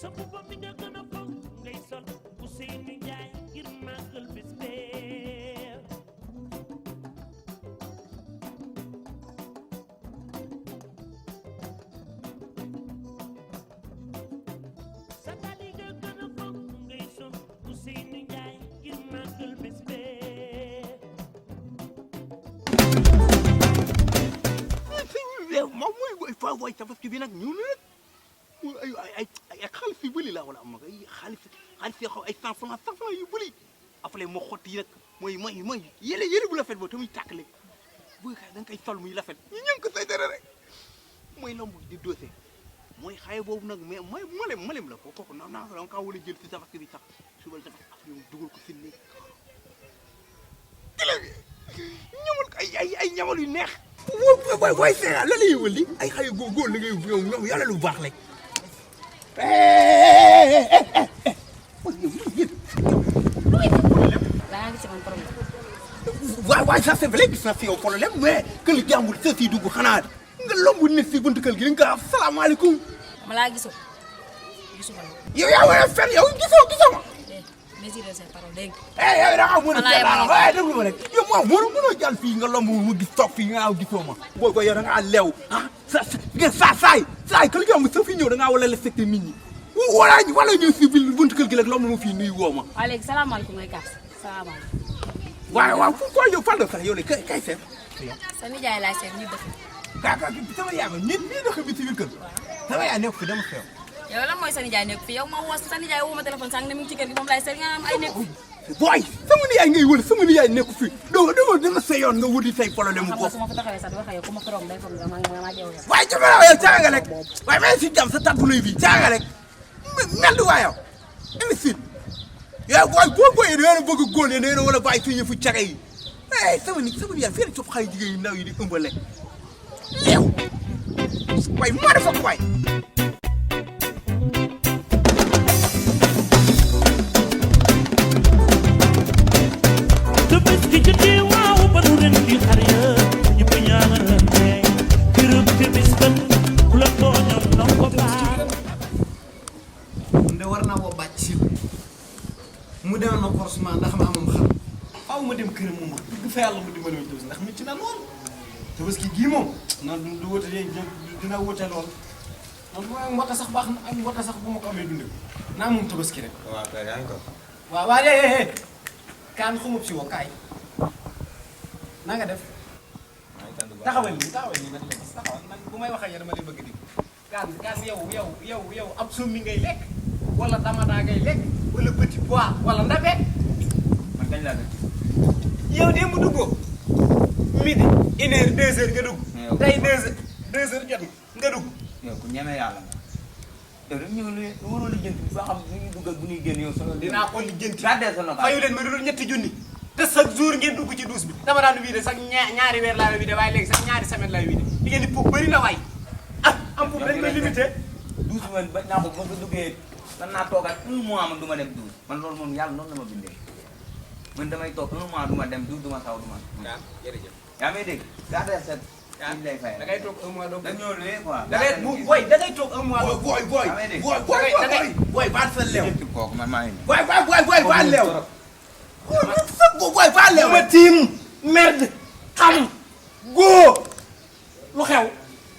sa buba mi nga gën a fonk ngay sol Ousseynou Ndiaye ngir màggal bés bee sa dali nga gën a fonk ngay sol Ousseynou Ndiaye ngir màggal bés bee moom mooy fa way Tabaski bi nag ñu ne ay xaalis yu bëri laa wala am ay xaalis yoo xam ay 100 francs yu bëri après moo xotti yi nag mooy yére bu rafet boobu tamit tàkkale bu da nga koy sol muy rafet ñu ñëng ko say dara rek mooy lamb di doose mooy xaye boobu nag mais mooy malem la kooku non da nga kaa war a jël si Tabaski bi sax suba la Tabaski après mu dugal ko si néeg ñamal ko ay ñamal yu neex way seera la lay wëli ay xaye góor la ngay ñoom yàlla lu baax rek waay ça c'est vrai gis naa fi yow problème mais que li jàmbul sa fii dugg xanaa nga lombu nit si buntu kër gi nga asalaamaaleykum. ma laa gisoo yow yaa war a fen yow gisoo ma. mesurer ses paroles dégg yow da nga mën a seetaan waaye déglu ma rek yow mënoo jàll fii nga lombu mu gis toog fii nga gisoo ma. booy ko yow da ngaa leew ah saay que li jàmbul sa fii ñëw da ngaa war a respecté nit ñi wala ñëw si buntu kër gi rek lombu ma fii nuyu woo ma. waaw léegi salaamaaleykum ngay kaas salaamaaleykum. waaw fu ko yow fan la sax yow ne kay seet. sa nijaay laay seet ñu dëkk. sama yaay ma ñi dëkk bi ci biir kër sama yaay nekk fi dama xew. yow lan mooy sa nijaay nekk fi yow ma woo sa nijaay woo ma téléphone sànq ne mu ngi ci kër gi moom laay seet nga am ay nekk fi. booy sama nijaay ngay wër sama nijaay nekk fi dama sa yoon nga wuti say problème mu bopp. xam nga su ma fa taxawee sax di wax ak yow ku ma fi romb day foog nga maa jeew yow. waaye jafe naa yow caaga rek waaye may si jàmm sa tàttu lay bi caaga rek mel ni waa yow imbécile yow booy da ngeen a bëgg góor ne da ngeen a war a bàyyi suñu yëfu caga yi sama nijaay fii la cof xale jigéen yu ndaw yi di ëmbale léew waaye maa dafa ko waay. Tabaski jotee waaw ba nu ren di xar ya ñëpp ñaanalante gërëm te bis ban ku la tooñoon na ko baal. nde war naa woo bàcc si mu demoon na forcément ndax ma amam xam faaw ma dem këram moom wax dëgg fa yàlla mu dimbali ma Tabaski ndax métti na lool Tabaski gii moom nan du wóote dina wóote lool man bu ma mbota sax baax na ak mbota sax bu ma ko amee dund naa moom Tabaski rek. waaw kay yaa ngi ko. waaw kaan xumub si woo kaay na nga def. taxawal nii nag taxawal man bu may wax ak yow dama lay bëgg di kaan yow ab sommi ngay lekk wala damadaa ngay lekk wala petit pois wala ndabe. man kañ laa dëkk. yow de mu duggoo midi 1h 2h nga dugg. tey 2h jot nga dugg. yow ku ñeme yàlla nga. yow dañu ñëw lu waroo lijjanti ba xam bu ñuy dugg ak bu ñuy génn yow solo. dinaa ko lijjanti. fayu leen ma dul ñetti junni. te chaque jour ngeen dugg ci douche bi. dama daan wiide sax ñaari weer laa wiide waaye léegi sax ñaari semaine laa wiide. li ngeen di puub bëri na waay. am puub dañ koy limité. douche man ba naa ko ba nga duggee man naa toogaat 1 mois man du ma dem douche man loolu moom yàlla noonu la ma bindee man damay toog 1 mois du ma dem douche du ma saw du ma. waaw jërëjëf. yaa may dégg. da ngay toog 1 mois doo ko. dañoo luwee quoi. da ngay toog 1 mois doo ko. booy baal sa leew. kooku man maa ngi. booy baal leew. booy baal leew. ma tiim merde xam góo lu xew.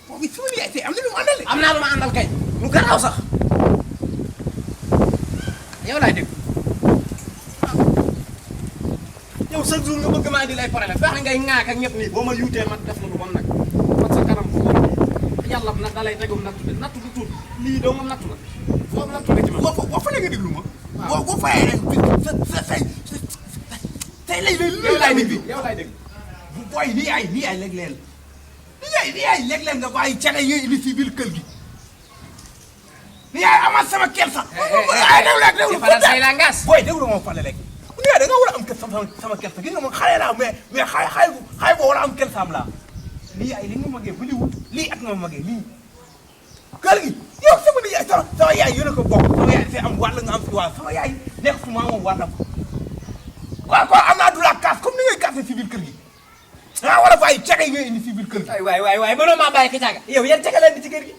boobu su ma yaay am na lu mu àndal. am naa lu ma àndal kay. lu garaaw sax. yow laay dégg. yow chaque jour nga bëgg maa indi lay problème baax na ngay ŋaak ak ñett nii boo ma yuutee man def na lu bon nag man sa kanam bu bon yàlla nag da lay tegum nattu de nattu du tuut lii doo ma nattu la foofu nattu nga ci man boo fa nga déglu ma boo fayee rek say lay yow laay dégg booy nii ay léeg-léeg nii ay léeg-léeg nga bàyyi caga yooyu indi si biir kër gi nii ay amaat sama kersa ay déglu say la ngas booy déglu ma fale rek nii da nga war a am kersa sama kersa gis nga man xale laa mais xale boo war a am kersaam laa lii ay li nga magee bu li wut lii ak nga magee lii kër gi yow sama yaay sama yaay yéen a ko bokk sama yaay dafay am wàll nga am fi waaw sama yaay nekk fu maa moom wàllam waaw quoi am naa du la kaas comme ni ngay kaasee si biir kër gi ah wala bàyyi caga yi ngay indi si biir kër gi. waay mënoo maa bàyyi ko caga yow yan caga leen di ci kër gi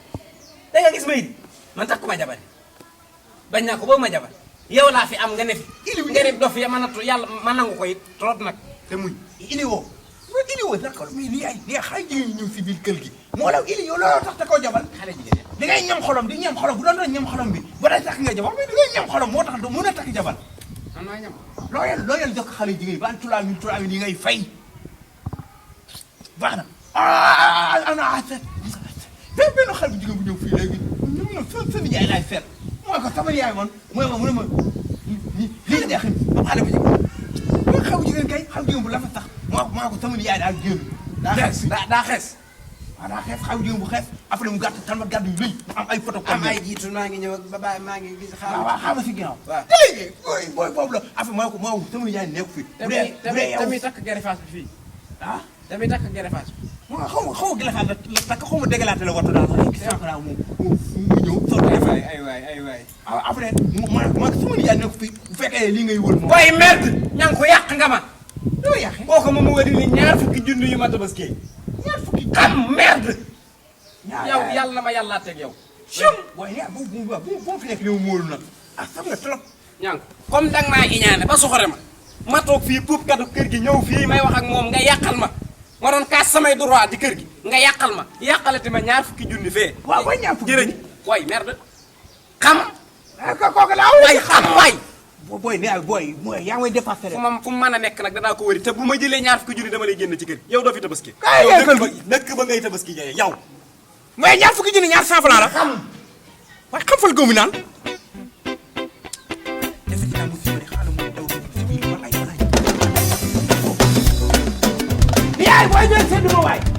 da nga gis ma it man takku ma jabar bañ naa ko boobu ma jabar yow laa fi am nga ne fi. nga ne dof ya ma nattu yàlla ma nangu ko it trop nag te muñ. ili woo naka mais lii ay xale jigéen ñi ñëw si biir kër gi moo la ili yow looloo tax te koo jabal xale jigéen da ngay ñam xolom di ñam xolom bu doon ñam xolom bi ba day takk nga jabal mais da ngay ñam xolom moo tax mën a takk jabal man maa ñam loo yel jox xale jigéen ba tulaa mi di ngay fay baax na benn xale bu jigéen bu ñëw fii léegi sa nijaay laay seet mooy ko sama yaay man mooy ma mu ne ma lii de xam ba xale bu jigéen xale bu jigéen kay xale bu jigéen bu lafa sax maa ko sama nijaay daal génn daa xees waaw daa xees xale bu jigéen bu xees après mu gàtt talma gàtt yu rëy am ay photo am ay jiitu maa ngi ñëw ba bàyyi maa ngi gis waaw xaama si ginnaaw waaw léegi booy boobu la après maa ko sama nijaay nekk fi tamit takk gerefaas bi fii ah tamit takk gerefaas bi xaw ma gëlafaat la takk xaw ma dégalaate la wattu daal sax mu ñëw soo ay waay après ma sama nijaay nekk fi bu fekkee lii ngay wër moom booy merde ña ngi ko yàq nga ma doo yàqee boo ko moom mu wari li ñaar fukki junni yu ma tabaskee ñaar fukki xam merde yow yow yàlla ma yàllaa teg yow waaye yaa bu fi nekk li mu móolu nag ah xam nga trop ña comme danga maa iñaane ba soxore ma toog fii puub katu kër gi ñëw fii may wax ak moom nga yàqal ma doon kaas samay droit di kër gi nga yàqal ma yàqalati ma ñaar fukki junni fee waaw way ñaar fukki jërëjëf waay merde xam kooku laa waay xam waay booy ne booy yaa ngi may dépassé rek fu mu mën a nekk nag danaa ko wëri te bu ma jëlee ñaar fukki junni dama lay génn ci kër gi yow doo fi tabaski dëkk ba ngay tabaski jëye yow mais ñaar fukki junni ñaar 100 francs la xam waaye xam fal góob mi naan defe naa mu fi xaaral mu daw si biir man ay yaay booy doon seddu ma waay